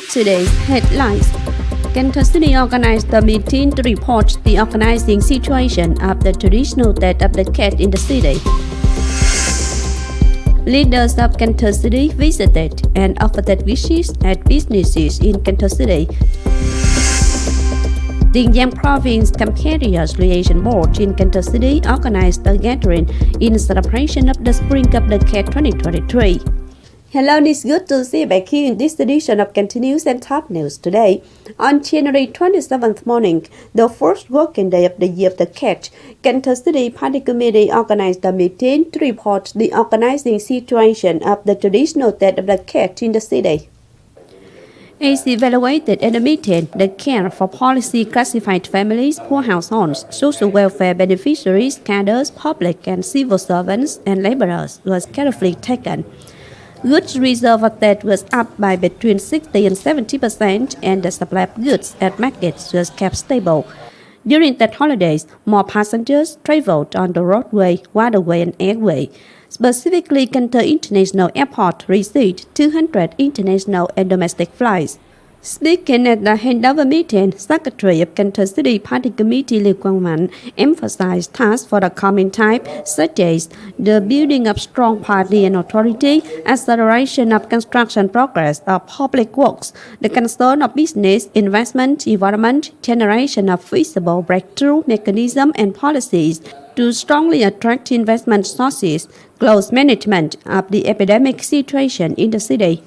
Today's headlines. Cần Thơ City organized the meeting to report the organizing situation of the traditional Tết of the Cat in the city. Leaders of Cần Thơ City visited and offered wishes at businesses in Cần Thơ City. Tiền Giang Province Compatriots Association Board in Cần Thơ City organized a gathering in celebration of the Spring of the Cat 2023. Hello, it's good to see you back here in this edition of Continuous and Top News today. On January 27th morning, the first working day of the year of the cat, Cần Thơ City Party Committee organized a meeting to report the organizing situation of the traditional Tết of the Cat in the city. As evaluated at the meeting, the care for policy classified families, poor households, social welfare beneficiaries, cadres, public and civil servants, and laborers was carefully taken. Goods reserve of Tết was up by between 60 and 70%, and the supply of goods at markets was kept stable. During Tết holidays, more passengers traveled on the roadway, waterway, and airway. Specifically, Cần Thơ International Airport received 200 international and domestic flights. Speaking at the handover meeting, Secretary of Cần Thơ City Party Committee Lưu Quang Mạnh emphasized tasks for the coming time, such as the building of strong party and authority, acceleration of construction progress of public works, the concern of business, investment, environment, generation of feasible breakthrough mechanism and policies to strongly attract investment sources, close management of the epidemic situation in the city.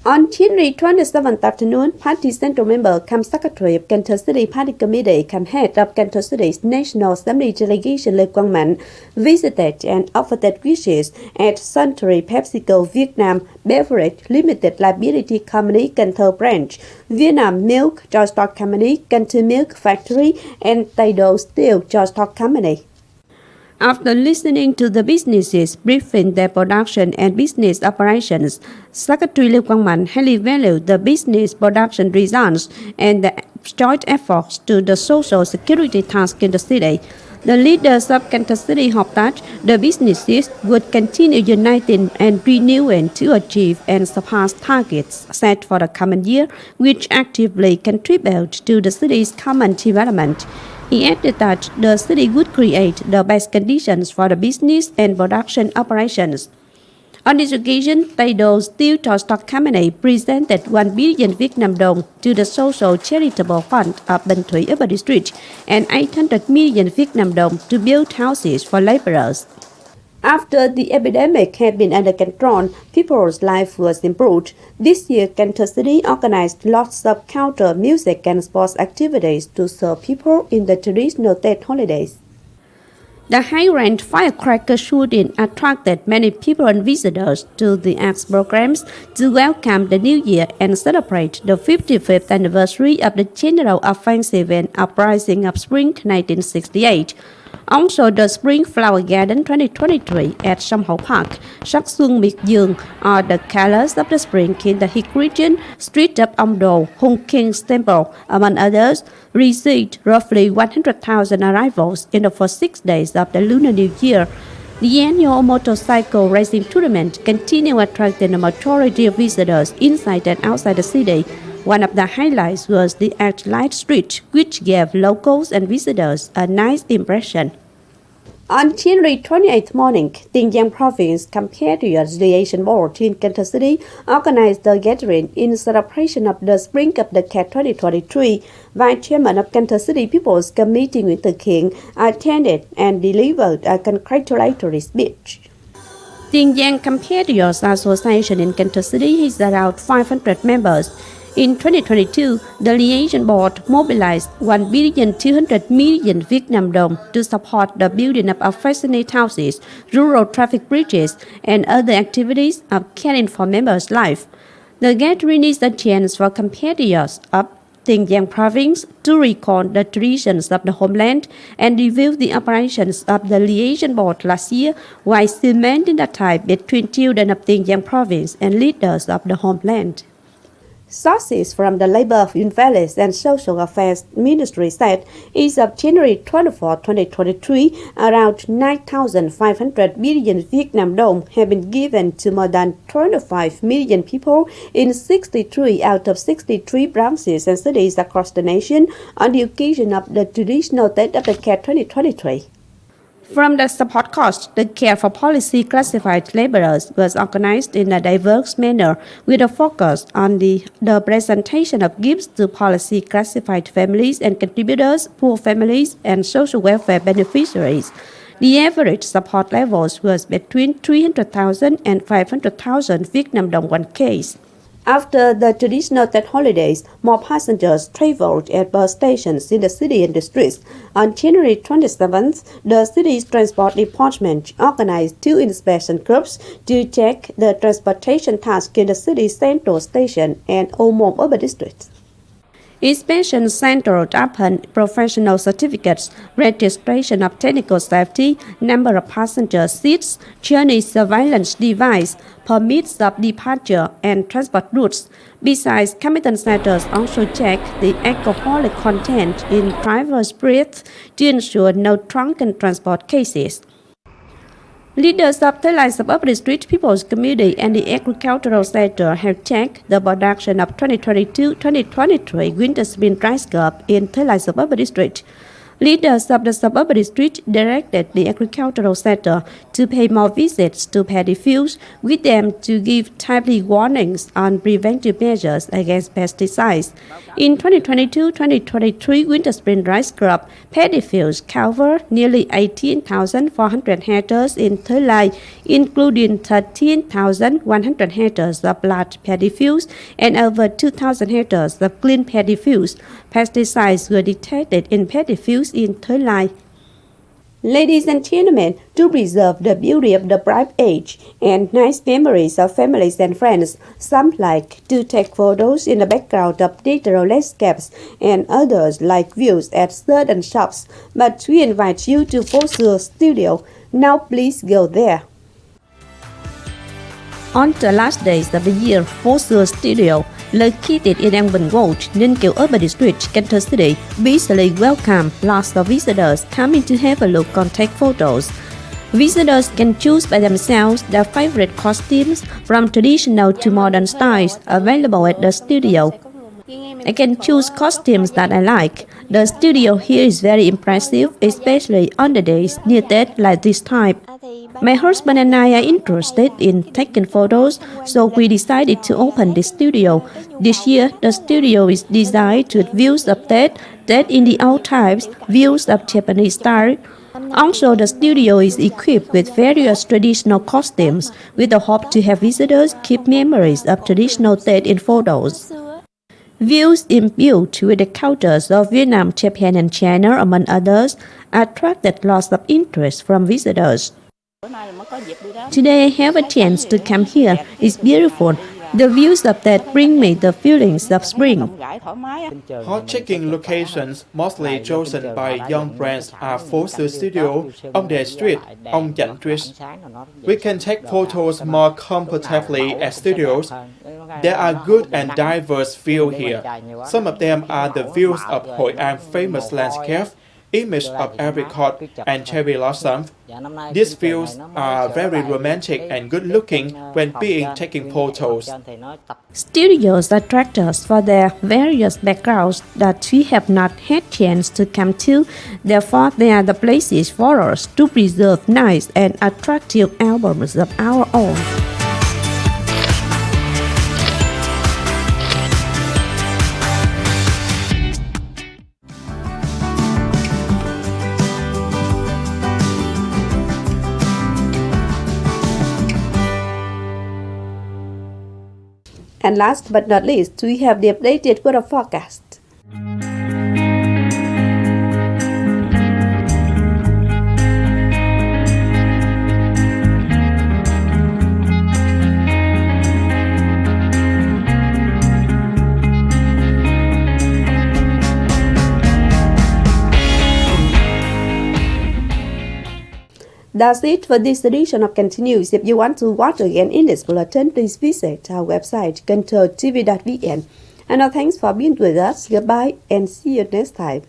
On January 27th afternoon, Party Central Member cum Secretary of Cần Thơ City Party Committee cum Head of Cần Thơ City's National Assembly Delegation Lưu Quang Mạnh visited and offered wishes at Suntory PepsiCo Vietnam Beverage Limited Liability Company Cần Thơ Branch, Vietnam Milk Joint Stock Company, Cần Thơ Milk Factory, and Tây Đô Steel Joint Stock Company. After listening to the businesses briefing their production and business operations, Secretary Lưu Quang Mạnh highly valued the business production results and the joint efforts to the social security task in the city. The leaders of Cần Thơ City hope that the businesses would continue uniting and renewing to achieve and surpass targets set for the coming year, which actively contribute to the city's common development. He added that the city would create the best conditions for the business and production operations. On this occasion, Tây Đô Steel Joint Stock Company presented 1 billion Vietnam dong to the Social Charitable Fund of Bình Thủy Upper District and 800 million Vietnam dong to build houses for laborers. After the epidemic had been under control, people's life was improved. This year, Cần Thơ City organized lots of counter music and sports activities to serve people in the traditional Tết holidays. The high-range firecracker shooting attracted many people and visitors to the arts programs to welcome the new year and celebrate the 55th anniversary of the General Offensive and Uprising of Spring 1968. Also, the Spring Flower Garden 2023 at Sông Hậu Park, Sắc Xuân Miệt Dương, are the colors of the spring in the Hick region, street of Ông Đồ, Hung King's Temple, among others, received roughly 100,000 arrivals in the first 6 days of the Lunar New Year. The annual motorcycle racing tournament continued attracting a majority of visitors inside and outside the city. One of the highlights was the Light Street, which gave locals and visitors a nice impression. On January 28th morning, Tiền Giang Province Compatriots Association Board in Cần Thơ City organized a gathering in celebration of the Spring of the Cat 2023. Vice Chairman of Cần Thơ City People's Committee Nguyễn Thực Hiện attended and delivered a congratulatory speech. Tiền Giang Compatriots Association in Cần Thơ City has around 500 members. In 2022, the liaison board mobilized 1,200 million Vietnam dong to support the building of affectionate houses, rural traffic bridges, and other activities of caring for members' life. The gathering is a chance for compatriots of Tiền Giang Province to recall the traditions of the homeland and review the operations of the liaison board last year while cementing the tie between children of Tiền Giang Province and leaders of the homeland. Sources from the Labour, Invalids and Social Affairs Ministry said, as of January 24, 2023, around 9,500 million Vietnam dong have been given to more than 25 million people in 63 out of 63 provinces and cities across the nation on the occasion of the traditional Tết of the Cat 2023. From the support cost, the care for policy classified laborers was organized in a diverse manner with a focus on the presentation of gifts to policy classified families and contributors, poor families, and social welfare beneficiaries. The average support levels was between 300,000 and 500,000 Vietnam dong one case. After the traditional Tết holidays, more passengers traveled at bus stations in the city and districts. On January 27th, the city's transport department organized 2 inspection groups to check the transportation task in the city's central station and Ô urban districts. Inspection centered upon professional certificates, registration of technical safety, number of passenger seats, journey surveillance device, permits of departure, and transport routes. Besides, competent centers also check the alcoholic content in driver's breath to ensure no drunken transport cases. Leaders of Thai Suburban District People's Committee and the agricultural sector have checked the production of 2022-2023 winter spring rice crop in Thai Suburban District. Leaders of the suburban district directed the agricultural sector to pay more visits to paddy fields with them to give timely warnings on preventive measures against pesticides. In 2022-2023 winter spring rice crop, paddy fields cover nearly 18,400 hectares in Thai Lai, including 13,100 hectares of large paddy fields and over 2,000 hectares of clean paddy fields. Pesticides were detected in paddy fields in Thai Lai. Ladies and gentlemen, to preserve the beauty of the bright age and nice memories of families and friends, some like to take photos in the background of natural landscapes and others like views at certain shops. But we invite you to Phố Studio. Now please go there. On the last days of the year, Phố Studio, located in An Bình Road, Ninh Kiều Urban District, Cần Thơ City, busily welcome lots of visitors coming to have a look and take photos. Visitors can choose by themselves their favorite costumes from traditional to modern styles available at the studio. I can choose costumes that I like. The studio here is very impressive, especially on the days near Tết like this time. My husband and I are interested in taking photos, so we decided to open the studio. This year, the studio is designed with views of Tết in the old times, views of Japanese style. Also, the studio is equipped with various traditional costumes, with the hope to have visitors keep memories of traditional Tết in photos. Views imbued with the cultures of Vietnam, Japan, and China, among others, attracted lots of interest from visitors. Today I have a chance to come here. It's beautiful. The views of that bring me the feelings of spring. Hot checking locations mostly chosen by young brands are Phố Studio, on the street, on Nhật, We can take photos more comfortably at studios. There are good and diverse views here. Some of them are the views of Hội An famous landscape, image of apricot and cherry blossom. These views are very romantic and good-looking when being taking photos. Studios attract us for their various backgrounds that we have not had chance to come to. Therefore, they are the places for us to preserve nice and attractive albums of our own. And last but not least, we have the updated weather forecast. That's it for this edition of Continues. If you want to watch again in this bulletin, please visit our website, kenthotv.vn. And now thanks for being with us. Goodbye and see you next time.